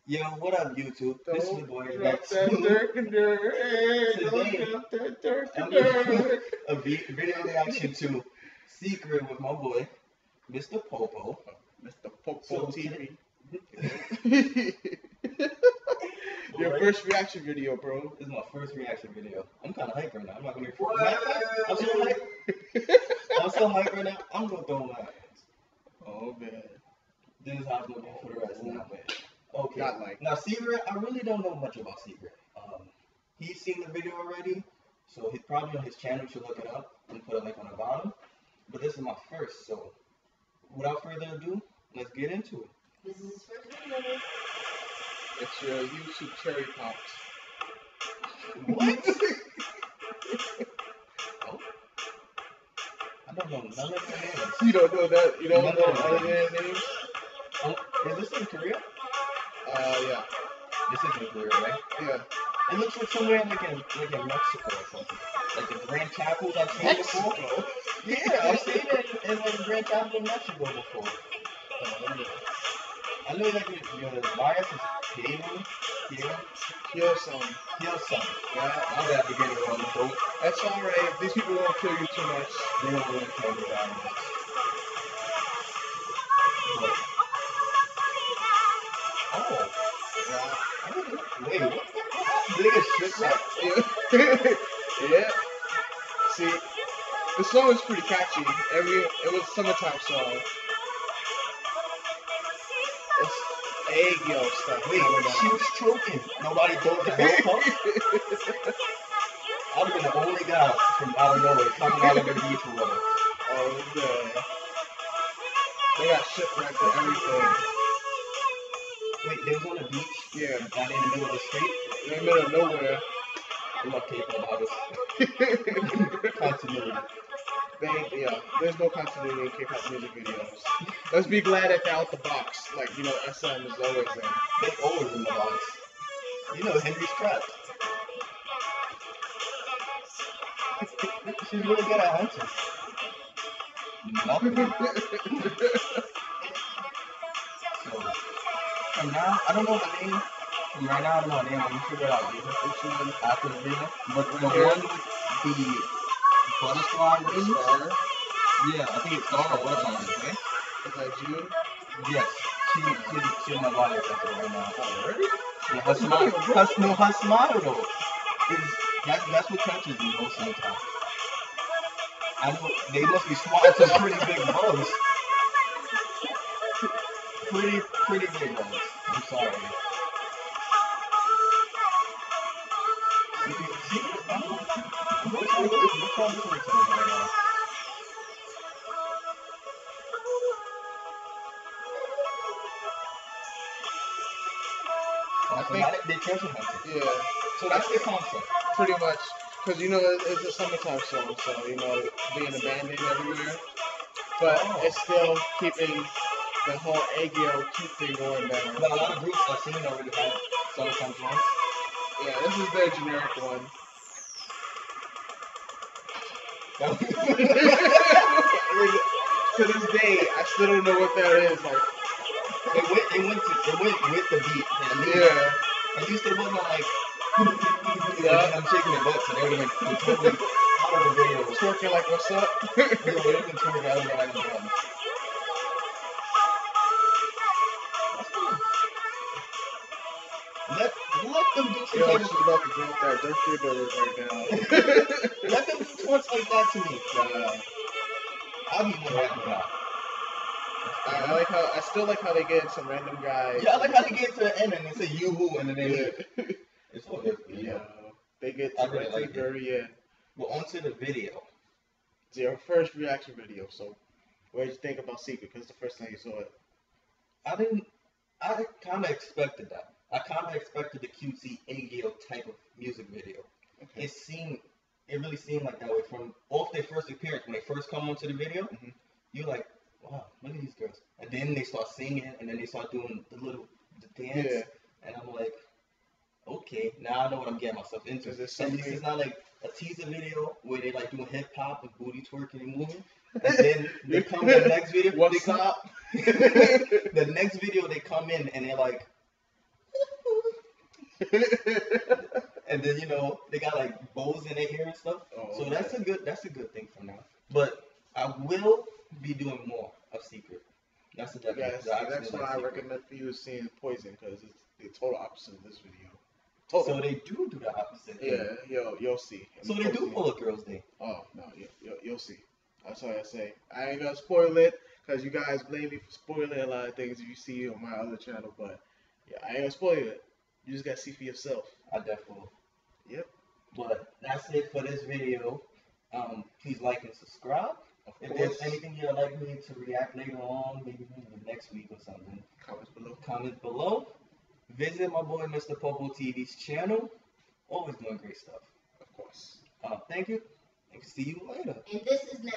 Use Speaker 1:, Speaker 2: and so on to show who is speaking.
Speaker 1: Yo, what up, YouTube? This is the boy Rex.
Speaker 2: Today,
Speaker 1: I'm doing a video reaction to Secret with my boy, Mr. Popo.
Speaker 2: Mr. Popo
Speaker 1: So
Speaker 2: TV. Your first reaction video, bro.
Speaker 1: This is my first reaction video. I'm kind of hyped right now. I'm not gonna be. I'm so hyped. I'm so hyped right now. I'm gonna throw my hands.
Speaker 2: Oh man.
Speaker 1: This is how it's gonna be for the rest of the night. Okay.
Speaker 2: Not like.
Speaker 1: Now, Secret, I really don't know much about Secret. He's seen the video already, so he's probably on his channel. You should look it up and put a link on the bottom. But this is my first, so without further ado, let's get into it.
Speaker 3: This is his first video.
Speaker 2: It's your YouTube cherry pops.
Speaker 1: What? Oh. I don't know none of their names.
Speaker 2: You don't know that? You don't
Speaker 1: None
Speaker 2: know
Speaker 1: of
Speaker 2: none of their names?
Speaker 1: Oh, is this in Korea?
Speaker 2: Yeah.
Speaker 1: This is in Korea, right?
Speaker 2: Yeah.
Speaker 1: It looks like somewhere like in Mexico or something. Like the Grand Chapels I've seen before. Yeah, I've seen it in like the Grand Chapel in Mexico before. I know like your bias is
Speaker 2: Hyo-sung.
Speaker 1: Hyo-sung.
Speaker 2: Yeah.
Speaker 1: I'm gonna have to get it on the boat.
Speaker 2: That's alright. These people won't kill you too much.
Speaker 1: They don't really care about that much. Oh.
Speaker 2: Yeah.
Speaker 1: Wait, what? Nigga shipwreck?
Speaker 2: Yeah. See, the song is pretty catchy. It was a summertime song. It's Aegyo stuff.
Speaker 1: Wait, she was choking. Nobody told the help her? I would have been the only guy from out of nowhere coming out of the beach or whatever.
Speaker 2: Oh, man. They got shipwrecked and everything.
Speaker 1: Wait, they was on the beach?
Speaker 2: Yeah.
Speaker 1: Down in the middle of the street?
Speaker 2: In the middle of nowhere.
Speaker 1: I love K-pop artists. Continuity.
Speaker 2: There's no continuity in K-pop music videos. Let's be glad that they're out the box. Like, you know, SM is always in.
Speaker 1: They always in the box. You know Henry's trapped. She's really good at hunting. Nothing. So, from now, I don't know her name. From right now, I don't know her name. I'm gonna figure it out later. After the video. But the one with the butterfly wings. Yeah, I think it's Star or whatever it is, right?
Speaker 2: Is that June?
Speaker 1: Yes. She's in my body affected right now.
Speaker 2: Already?
Speaker 1: Yeah, her smile. Her smile though. That's what catches me most of the time. I know they must be swatting some pretty big bugs. Pretty big bugs. I'm sorry. They treasure hunting.
Speaker 2: Yeah.
Speaker 1: So that's the concept.
Speaker 2: Pretty much. Because, you know, it's a summertime song, so, you know, being abandoned everywhere. But it's still keeping the whole Aegyo cute thing going down.
Speaker 1: But a lot of groups I've seen already have summertime songs.
Speaker 2: Yeah, this is their generic one. To this day, I still don't know what that is. Like,
Speaker 1: They went with the beat.
Speaker 2: yeah.
Speaker 1: At least they wasn't like, I'm shaking their butts, and they would have been totally out of the video.
Speaker 2: Twerking like, what's up?
Speaker 1: They would have been twerking out of the drums. Let them do
Speaker 2: Yo,
Speaker 1: something.
Speaker 2: she's about to drop that Dirk Theodore right now.
Speaker 1: Let them do twerks like that to me. I'll be more happy now.
Speaker 2: I still like how they get some random guy.
Speaker 1: Yeah, I like how they get to the end and they say you-hoo and then they it's all good.
Speaker 2: Yeah. They get
Speaker 1: I
Speaker 2: to
Speaker 1: really like it.
Speaker 2: dirty in.
Speaker 1: Well, onto the video.
Speaker 2: It's your first reaction video, so what did you think about Secret? Because it's the first time you saw it.
Speaker 1: I kind of expected that. I kind of expected the cutesy Aegyo type of music video.
Speaker 2: Okay.
Speaker 1: It really seemed like that way from off their first appearance. When they first come onto the video, you're like, wow, look at these girls. And then they start singing, and then they start doing the dance.
Speaker 2: Yeah.
Speaker 1: And I'm like, okay, now I know what I'm getting myself into.
Speaker 2: Is there
Speaker 1: At
Speaker 2: something?
Speaker 1: least it's not like a teaser video where they like doing hip hop and booty twerking and moving. And then they come to the next video.
Speaker 2: What's up?
Speaker 1: The next video they come in and they're like, And then they got like bows in their hair and stuff.
Speaker 2: Oh,
Speaker 1: So
Speaker 2: okay.
Speaker 1: that's a good thing for now. But I will be doing more of Secret. That's a definite.
Speaker 2: Yes,
Speaker 1: 'Cause I
Speaker 2: that's
Speaker 1: actually
Speaker 2: why
Speaker 1: like
Speaker 2: I
Speaker 1: Secret.
Speaker 2: recommend for you seeing Poison because it's the total opposite of this video.
Speaker 1: So
Speaker 2: Total.
Speaker 1: they do the opposite.
Speaker 2: Yeah, you'll see.
Speaker 1: So they do pull a girl's day.
Speaker 2: Oh no, you'll see. That's all I say. I ain't gonna spoil it because you guys blame me for spoiling a lot of things you see on my other channel, but yeah, I ain't gonna spoil it. You just gotta see for yourself.
Speaker 1: I definitely.
Speaker 2: Yep.
Speaker 1: But that's it for this video. Please like and subscribe.
Speaker 2: Of
Speaker 1: If
Speaker 2: course.
Speaker 1: there's anything you'd like me to react later on, maybe next week or something,
Speaker 2: Comments below.
Speaker 1: comment below. Visit my boy Mr. Popo TV's channel. Always doing great stuff.
Speaker 2: Of course.
Speaker 1: Thank you. And see you later.
Speaker 3: And this is never.